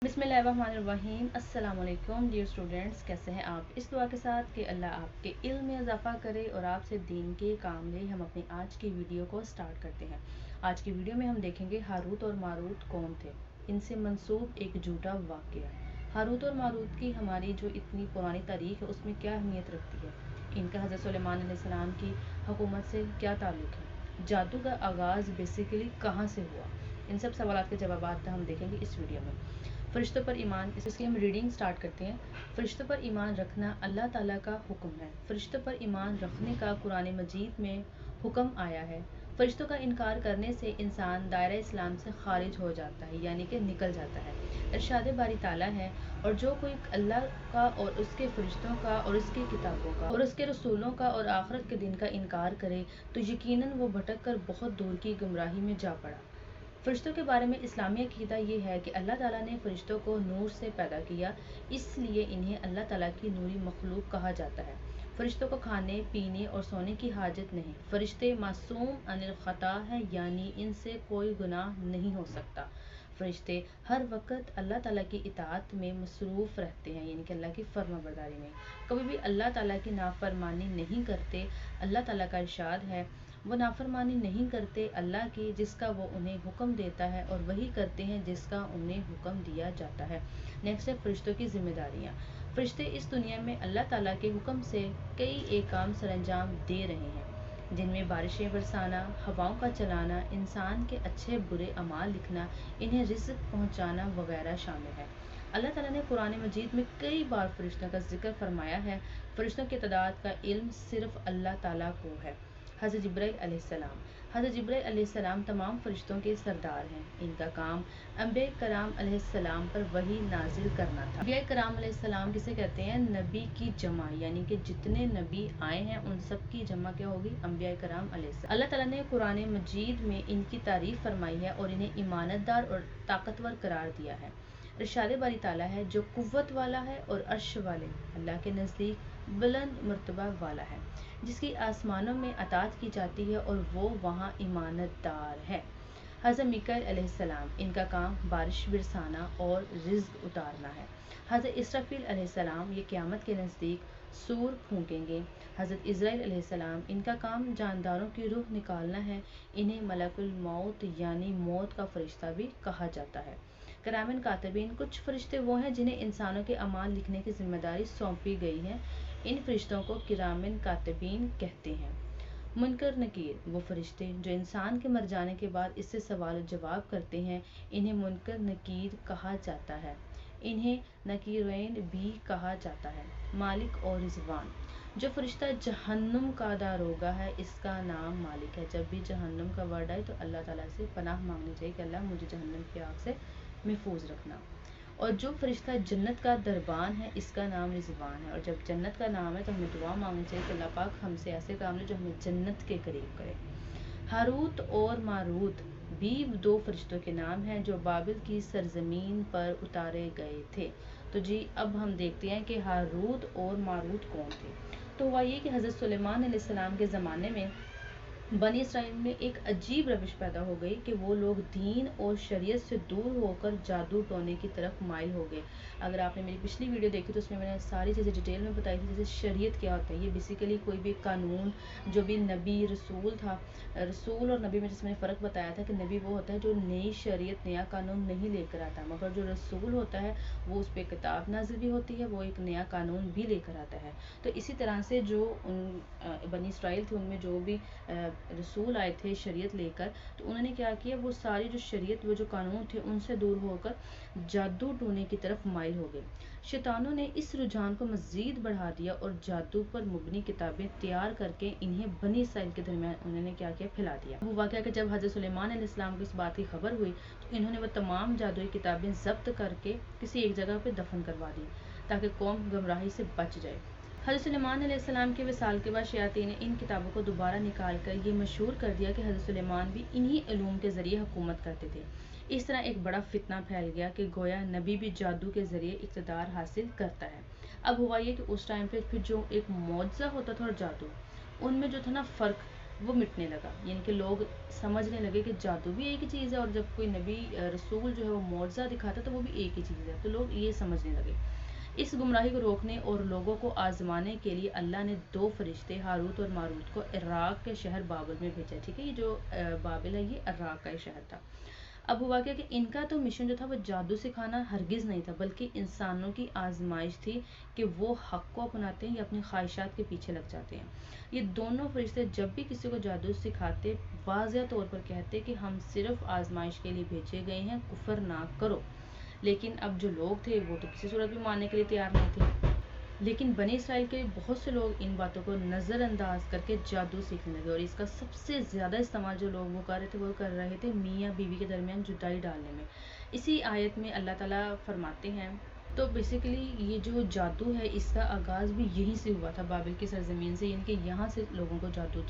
बिस्मिल्लाहिर्रहमानिर्रहीम। अस्सलाम वालेकुम डियर स्टूडेंट्स, कैसे हैं आप? इस दुआ के साथ कि अल्लाह आपके इल्म में इजाफा करे और आपसे दीन के काम ले, हम अपनी आज की वीडियो को स्टार्ट करते हैं। आज की वीडियो में हम देखेंगे हारूत और मारूत कौन थे, इनसे मंसूब एक झूठा वाक़या। हारूत और मारूत की हमारी जो इतनी पुरानी तारीख है उसमें क्या अहमियत रखती है, इनका हज़रत सुलेमान अलैहिस्सलाम की हुकूमत से क्या ताल्लुक़ है, जादू का आगाज़ बेसिकली कहाँ से हुआ, इन सब सवालात के जवाब हम देखेंगे इस वीडियो में। फ़रिश्तों पर ईमान, इसकी हम रीडिंग स्टार्ट करते हैं। फ़रिश्तों पर ईमान रखना अल्लाह ताला का हुक्म है। फ़रिश्तों पर ईमान रखने का कुरान मजीद में हुक्म आया है। फ़रिश्तों का इनकार करने से इंसान दायरा इस्लाम से खारिज हो जाता है, यानी कि निकल जाता है। इरशाद बारी ताला है, और जो कोई अल्लाह का और उसके फ़रिश्तों का और उसकी किताबों का और उसके रसूलों का और आखिरत के दिन का इनकार करे तो यकीनन वो भटक कर बहुत दूर की गुमराही में जा पड़ा। फ़रिश्तों के बारे में इस्लामी अक़ीदा ये है कि अल्लाह ताला ने फ़रिश्तों को नूर से पैदा किया, इसलिए इन्हें अल्लाह ताला की नूरी मखलूक कहा जाता है। फ़रिश्तों को खाने पीने और सोने की हाजत नहीं। फ़रिश्ते मासूम अनिल ख़ता है, यानी इनसे कोई गुनाह नहीं हो सकता। फ़रिश्ते हर वक्त अल्लाह ताला की इताअत में मसरूफ़ रहते हैं, यानी कि अल्लाह की फर्माबरदारी में, कभी भी अल्लाह ताला की नाफरमानी नहीं करते। अल्लाह ताला का इरशाद है, वो नाफरमानी नहीं करते अल्लाह की जिसका वो उन्हें हुक्म देता है, और वही करते हैं जिसका उन्हें हुक्म दिया जाता है। नेक्स्ट है फ़रिश्तों की जिम्मेदारियाँ। फ़रिश्ते इस दुनिया में अल्लाह ताला के हुक्म से कई एक काम सरअंजाम दे रहे हैं, जिनमें बारिशें बरसाना, हवाओं का चलाना, इंसान के अच्छे बुरे अमाल लिखना, इन्हें रिज़्क़ पहुँचाना वगैरह शामिल है। अल्लाह ताला ने कुरान मजीद में कई बार फ़रिश्तों का जिक्र फरमाया है। फ़रिश्तों की तादाद का इल्म सिर्फ़ अल्लाह ताला को है। हज़रत जिब्राइल अलैहिस्सलाम, हज़रत जिब्राइल अलैहिस्सलाम तमाम फ़रिश्तों के सरदार हैं। इनका काम अंबिया कराम अलैहिस्सलाम पर वही नाजिल करना था। अंबिया कराम अलैहिस्सलाम किसे कहते हैं? नबी की जमा, यानी कि जितने नबी आए हैं उन सब की जमा क्या होगी? अंबिया कराम अलैहिस्सलाम। अल्लाह ताला ने कुरान मजीद में इनकी तारीफ़ फरमाई है और इन्हें ईमानतदार और ताकतवर करार दिया है। इरशाद बारी ताला है, जो कुव्वत वाला है और अर्श वाले अल्लाह के नज़दीक बुलंद मर्तबा वाला है, जिसकी आसमानों में अताअत की जाती है और वो वहाँ ईमानतदार है। हज़रत मीकाईल अलैहिस्सलाम, इनका काम बारिश बरसाना और रिज़्क़ उतारना है। हज़रत इसराफील अलैहिस्सलाम, ये क़यामत के नज़दीक सूर फूंकेंगे। हज़रत इज़राइल अलैहिस्सलाम, इनका काम जानदारों की रूह निकालना है। इन्हें मलकुल मौत यानी मौत का फ़रिश्ता भी कहा जाता है। किरामन कातिबीन, कुछ फ़रिश्ते वो हैं जिन्हें इंसानों के अमाल लिखने की जिम्मेदारी सौंपी गई है। इन फ़रिश्तों को किरामन कातिबीन कहते हैं। मुनकर नकीर, वो फ़रिश्ते जो इंसान के मर जाने के बाद इससे सवाल जवाब करते हैं, इन्हें मुनकर नकीर कहा जाता है। इन्हें नकीरैन भी कहा जाता है। मालिक और रिज़वान, जो फ़रिश्ता जहन्नुम का दारोगा है, इसका नाम मालिक है। जब भी जहन्नुम का वर्ड आए तो अल्लाह ताला से पनाह मांगनी चाहिए कि अल्लाह मुझे जहन्नुम की आग से महफूज रखना। और जो फ़रिश्ता जन्नत का दरबान है, इसका नाम रिज़वान है। और जब जन्नत का नाम है तो हमें दुआ मांगनी चाहिए कि अल्लाह पाक हमसे ऐसे काम ले जो हमें जन्नत के करीब करे। हारूत और मारूत भी दो फ़रिश्तों के नाम हैं जो बाबिल की सरजमीन पर उतारे गए थे। तो जी अब हम देखते हैं कि हारूत और मारूत कौन थे। तो हुआ ये कि हज़रत सुलेमान अलैहिस्सलाम के ज़माने में बनी इसराइल में एक अजीब रविश पैदा हो गई कि वो लोग दीन और शरीयत से दूर होकर जादू टोने की तरफ माइल हो गए। अगर आपने मेरी पिछली वीडियो देखी तो उसमें मैंने सारी चीज़ें डिटेल में बताई थी। जैसे शरीयत क्या होता है, ये बेसिकली कोई भी कानून, जो भी नबी रसूल था, रसूल और नबी में जैसे मैंने फ़र्क बताया था कि नबी वो होता है जो नई शरीयत नया कानून नहीं लेकर आता, मगर जो रसूल होता है वो उस पर किताब नाजिल भी होती है, वो एक नया कानून भी लेकर आता है। तो इसी तरह से जो बनी इसराइल थे उनमें जो भी रसूल आए थे शरीयत लेकर, तो उन्होंने क्या किया, वो सारी जो शरीयत, वो जो कानून थे उनसे दूर होकर जादू टोने की तरफ माइल हो गए। शैतानों ने इस रुझान को मज़ीद बढ़ा दिया और जादू पर मुबनी किताबें तैयार करके इन्हें बनी इसराइल के दरमियान उन्होंने क्या किया, फैला दिया। हुआ क्या कि जब हज़रत सुलेमान अलैहिस्सलाम को इस बात की खबर हुई तो इन्होंने वो तमाम जादुई किताबें ज़ब्त करके किसी एक जगह पर दफन करवा दी ताकि कौम गुमराही से बच जाए। हज़रत सुलेमान अलैहिस्सलाम के विसाल के बाद शयातीन ने इन किताबों को दोबारा निकाल कर ये मशहूर कर दिया कि हज़रत सुलेमान भी इन्हीं इल्म के ज़रिए हुकूमत करते थे। इस तरह एक बड़ा फितना फैल गया कि गोया नबी भी जादू के ज़रिए इक़्तिदार हासिल करता है। अब हुआ ये कि उस टाइम पे फिर जो एक मौजज़ा होता था और जादू, उनमें जो था ना फ़र्क, वो मिटने लगा, यानी कि लोग समझने लगे कि जादू भी एक ही चीज़ है, और जब कोई नबी रसूल जो है वो मौजज़ा दिखाता है तो वो भी एक ही चीज़ है, तो लोग ये समझने लगे। इस गुमराही को रोकने और लोगों को आजमाने के लिए अल्लाह ने 2 फरिश्ते हारूत और मारूत को इराक के शहर बाबिल में भेजा। ठीक है, ये जो बाबिल है ये इराक का एक शहर था। अब हुआ क्या कि इनका तो मिशन जो था वो जादू सिखाना हरगिज़ नहीं था, बल्कि इंसानों की आजमाइश थी कि वो हक को अपनाते हैं या अपनी ख्वाहिशात के पीछे लग जाते हैं। ये दोनों फरिश्ते जब भी किसी को जादू सिखाते, वाज़ेह तौर पर कहते कि हम सिर्फ आजमाइश के लिए भेजे गए हैं, कुफर ना करो। लेकिन अब जो लोग थे वो तो किसी सूरत भी मानने के लिए तैयार नहीं थे। लेकिन बनी इसराइल के बहुत से लोग इन बातों को नज़रअंदाज करके जादू सीखने लगे, और इसका सबसे ज़्यादा इस्तेमाल जो लोग वो कर रहे थे वो कर रहे थे मियाँ बीवी के दरमियान जुदाई डालने में। इसी आयत में अल्लाह ताला फरमाते हैं, तो बेसिकली ये जो जादू है इसका आगाज़ भी यहीं से हुआ था, बाबिल की सरजमीन से, यानी कि यहाँ से लोगों को जादू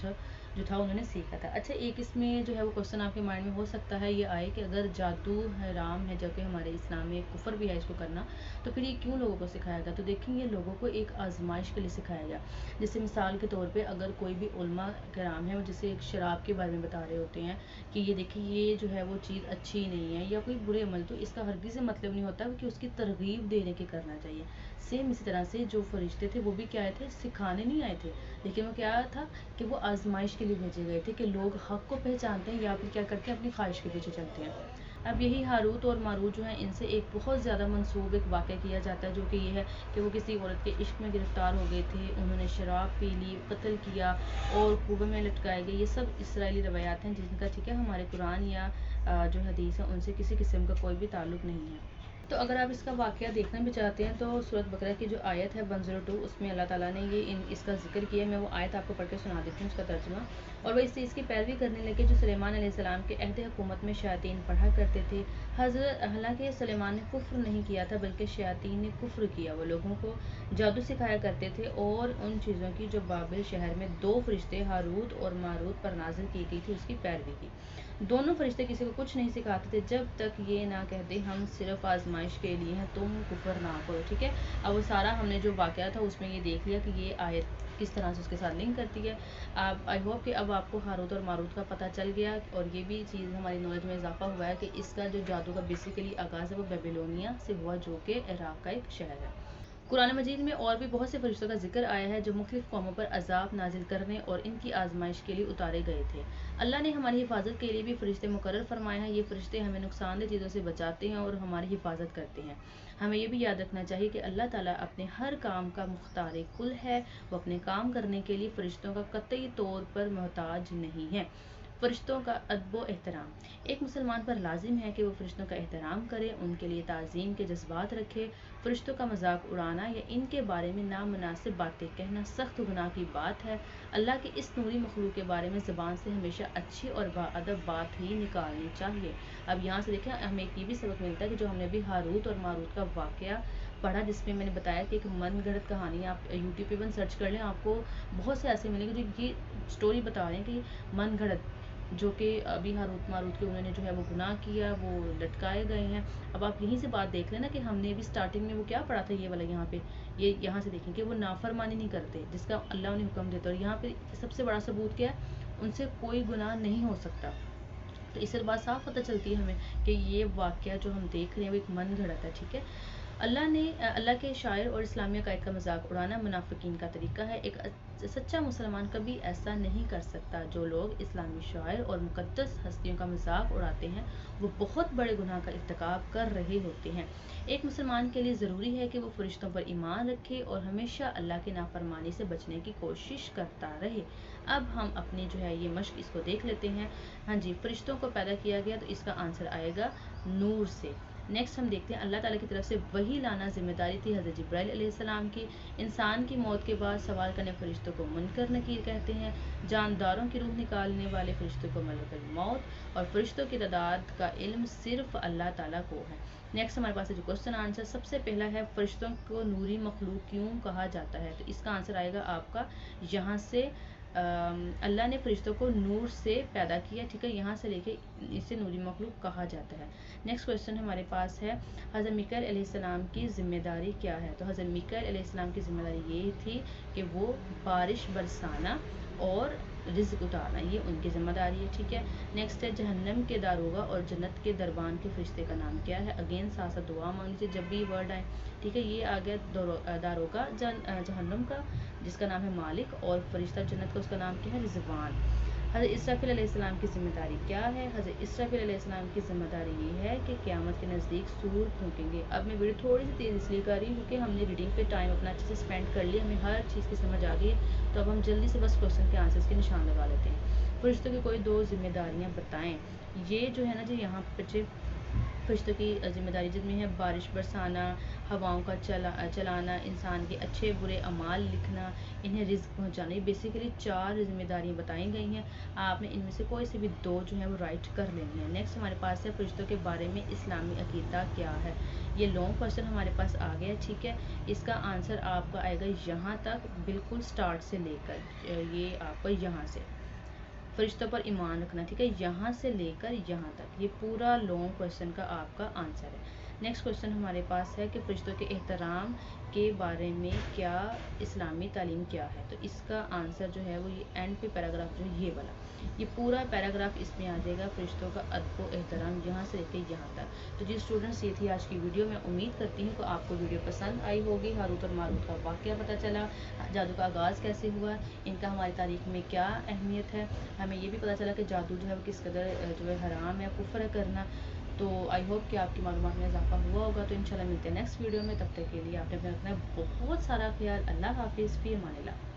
जो था उन्होंने सीखा था। अच्छा, एक इसमें जो है वो क्वेश्चन आपके माइंड में हो सकता है ये आए कि अगर जादू हराम है, जबकि हमारे इस्लाम में कुफर भी है इसको करना, तो फिर ये क्यों लोगों को सिखाया गया? तो देखेंगे लोगों को एक आजमाइश के लिए सिखाया गया। जैसे मिसाल के तौर पे अगर कोई भी उलमा कराम है, जैसे एक शराब के बारे में बता रहे होते हैं कि ये देखिए ये जो है वो चीज़ अच्छी नहीं है या कोई बुरे अमल, तो इसका हरगिज़ से मतलब नहीं होता कि उसकी तरगीब देने के करना चाहिए। सेम इसी तरह से जो फरिश्ते थे वो भी क्या आए थे, सिखाने नहीं आए थे, लेकिन वो क्या था कि वो आजमाइश के लिए भेजे गए थे कि लोग हक को पहचानते हैं या फिर क्या करते हैं, अपनी ख्वाहिश के पीछे चलते हैं। अब यही हारूत और मारूत जो है इनसे एक बहुत ज़्यादा मंसूब एक वाक़या किया जाता है, जो कि ये है कि वो किसी औरत के इश्क में गिरफ़्तार हो गए थे, उन्होंने शराब पी ली, कत्ल किया और कुएं में लटकाए गए। ये सब इसराइली रवायात हैं जिनका ठीक है हमारे कुरान या जो हदीस है उनसे किसी किस्म का कोई भी ताल्लुक़ नहीं है। तो अगर आप इसका वाक़या देखना भी चाहते हैं तो सूरत बकरा की जो आयत है 102 उसमें अल्लाह ताला ने ये इसका ज़िक्र किया है। मैं वो आयत आपको पढ़ के सुना देती हूँ, उसका तर्जुमा। और वह इससे इसकी पैरवी करने लगे जो सुलेमान अलैहिस्सलाम के अहद हुकूमत में शयातीन पढ़ा करते थे। हालांकि सुलेमान ने कुफ्र नहीं किया था, बल्कि शयातीन ने कुफ्र किया। वो लोगों को जादू सिखाया करते थे और उन चीज़ों की जो बाबिल शहर में 2 फरिश्ते हारूत और मारूत पर नाजिल की गई थी उसकी पैरवी की। दोनों फरिश्ते किसी को कुछ नहीं सिखाते थे जब तक ये ना कहते हम सिर्फ आजमाइश के लिए हैं, तुम कुफर ना करो। ठीक है, अब वो सारा हमने जो वाक़या था उसमें ये देख लिया कि ये आयत किस तरह से उसके साथ लिंक करती है। आप आई होप कि अब आपको हारूत और मारूत का पता चल गया, और ये भी चीज़ हमारी नॉलेज में इजाफा हुआ है कि इसका जो जादू का बेसिकली आगाज़ है वो बेबीलोनिया से हुआ, जो कि इराक का एक शहर है। कुरान मजीद में और भी बहुत से फरिश्तों का जिक्र आया है जो मुख्तलिफ कौमों पर अजाब नाजिल करने और इनकी आजमाइश के लिए उतारे गए थे। अल्लाह ने हमारी हिफाजत के लिए भी फरिश्ते मुकर्रर फरमाए हैं। ये फरिश्ते हमें नुकसानदेह चीज़ों से बचाते हैं और हमारी हिफाजत करते हैं। हमें ये भी याद रखना चाहिए कि अल्लाह ताला अपने हर काम का मुख्तार कुल है। वो अपने काम करने के लिए फरिश्तों का कतई तौर पर मोहताज नहीं है। फरिश्तों का अदब एहतराम, एक मुसलमान पर लाजिम है कि वो फरिश्तों का एहतराम करे, उनके लिए ताज़ीम के जज्बात रखे। फरिश्तों का मजाक उड़ाना या इनके बारे में नामुनासिब बातें कहना सख्त गुनाह की बात है। अल्लाह के इस नूरी मखलूक के बारे में ज़बान से हमेशा अच्छी और बाअदब बात ही निकालनी चाहिए। अब यहाँ से देखें हमें एक ये भी सबक मिलता है कि जो हमने भी हारूत और मारूत का वाक़या पढ़ा, जिसमें मैंने बताया कि एक मन गढ़ंत कहानी, आप यूट्यूब पे वन सर्च कर लें, आपको बहुत से ऐसे मिलेंगे जो ये स्टोरी बता रहे हैं कि मन गढ़ंत, जो कि अभी हारूत मारूत के उन्होंने जो है वो गुनाह किया, वो लटकाए गए हैं। अब आप यहीं से बात देख लेना कि हमने भी स्टार्टिंग में वो क्या पढ़ा था, ये वाला यहाँ पे, ये यहाँ से देखें कि वो नाफरमानी नहीं करते जिसका अल्लाह उन्हें हुक्म देता, और यहाँ पे सबसे बड़ा सबूत क्या है, उनसे कोई गुनाह नहीं हो सकता। तो इससे बात साफ पता चलती है हमें कि ये वाक़या जो हम देख रहे हैं वो एक मन घड़त है। ठीक है, अल्लाह के शायर और इस्लामी अकायद का मजाक उड़ाना मुनाफिकीन का तरीका है। एक सच्चा मुसलमान कभी ऐसा नहीं कर सकता। जो लोग इस्लामी शायर और मुकद्दस हस्तियों का मजाक उड़ाते हैं वो बहुत बड़े गुनाह का इर्तिकाब कर रहे होते हैं। एक मुसलमान के लिए ज़रूरी है कि वो फरिश्तों पर ईमान रखे और हमेशा अल्लाह की नाफरमानी से बचने की कोशिश करता रहे। अब हम अपनी जो है ये मश्क इसको देख लेते हैं। हाँ जी, फरिश्तों को पैदा किया गया, तो इसका आंसर आएगा नूर से। नेक्स्ट हम देखते हैं अल्लाह ताला की तरफ से वही लाना जिम्मेदारी थी हज़रत जिब्राइल अलैहिस्सलाम की। इंसान की मौत के बाद सवाल करने फरिश्तों को मुनकर नकीर कहते हैं। जानदारों की रूह निकालने वाले फरिश्तों को मलकुल मौत, और फरिश्तों की तादाद का इल्म सिर्फ अल्लाह ताला को है। नेक्स्ट हमारे पास जो क्वेश्चन आंसर सबसे पहला है, फरिश्तों को नूरी मखलूक क्यों कहा जाता है? तो इसका आंसर आएगा आपका यहाँ से, अल्लाह ने फरिश्तों को नूर से पैदा किया। ठीक है, यहाँ से लेके इसे नूरी मखलूक कहा जाता है। नेक्स्ट क्वेश्चन हमारे पास है, हज़रत मीकाईल अलैहिस्सलाम की ज़िम्मेदारी क्या है? तो हज़रत मीकाईल अलैहिस्सलाम की ज़िम्मेदारी ये थी कि वो बारिश बरसाना اور رزق اتارنا یہ ان کی ذمہ داری ہے. ٹھیک ہے. نیکسٹ ہے جہنم کے داروغہ اور جنت کے دربان کے فرشتے کا نام کیا ہے. اگین ساتھ ساتھ دعا مان لیجیے جب بھی ورڈ آئے. ٹھیک ہے. یہ آ گیا داروغہ جہنم کا جس کا نام ہے مالک، اور فرشتہ جنت کا اس کا نام کیا ہے رضوان. حضرت اسرافیل علیہ السلام کی ذمہ داری کیا ہے. حضرت اسرافیل علیہ السلام کی ذمہ داری یہ ہے کہ قیامت کے نزدیک سور پھونکیں گے. اب میں ویڈیو تھوڑی سی تیز اس لیے کر رہی ہوں کیونکہ ہم نے ریڈنگ پہ ٹائم اپنا اچھے سے اسپینڈ کر لیا، ہمیں ہر چیز کی سمجھ آ گئی ہے. تو اب ہم جلدی سے بس کوشچن کے آنسرس کے نشان لگا لیتے ہیں. فرشتوں کی کوئی 2 ذمہ داریاں بتائیں. یہ جو ہے نا جی یہاں بچے فرشتوں کی ذمہ داری جن میں ہے بارش برسانا، ہواؤں کا چلانا، انسان کے اچھے برے اعمال لکھنا، انہیں رزق پہنچانا. یہ بیسیکلی 4 ذمہ داریاں بتائی گئی ہیں. آپ نے ان میں سے کوئی سے بھی 2 جو ہیں وہ رائٹ کر لینی ہیں. نیکسٹ ہمارے پاس ہے فرشتوں کے بارے میں اسلامی عقیدہ کیا ہے. یہ لانگ کوشچن ہمارے پاس آ گیا. ٹھیک ہے. اس کا آنسر آپ کا آئے گا یہاں تک، بالکل سٹارٹ سے لے کر یہ آپ کو یہاں سے فرشتوں پر ایمان رکھنا. ٹھیک ہے. یہاں سے لے کر یہاں تک یہ پورا لانگ کوشچن کا آپ کا آنسر ہے. نیکسٹ کوشچن ہمارے پاس ہے کہ فرشتوں کے احترام کے بارے میں کیا اسلامی تعلیم کیا ہے. تو اس کا آنسر جو ہے وہ یہ اینڈ پہ پیراگراف جو ہے یہ والا، یہ پورا پیراگراف اس میں آ جائے گا. فرشتوں کا ادب و احترام یہاں سے لے کے یہاں تک. تو جی اسٹوڈنٹس یہ تھی آج کی ویڈیو. میں امید کرتی ہوں کہ آپ کو ویڈیو پسند آئی ہوگی. ہاروت اور ماروت کا واقعہ پتہ چلا، جادو کا آغاز کیسے ہوا، ان کا ہماری تاریخ میں کیا اہمیت ہے. ہمیں یہ بھی پتہ چلا کہ جادو جو ہے وہ کس قدر جو ہے حرام ہے، کفر ہے کرنا. تو آئی ہوپ کہ آپ کی معلومات میں اضافہ ہوا ہوگا. تو انشاءاللہ ملتے ہیں نیکسٹ ویڈیو میں. تب تک کے لیے آپ نے اپنا رکھنا ہے بہت سارا خیال. اللہ حافظ. فی امان اللہ.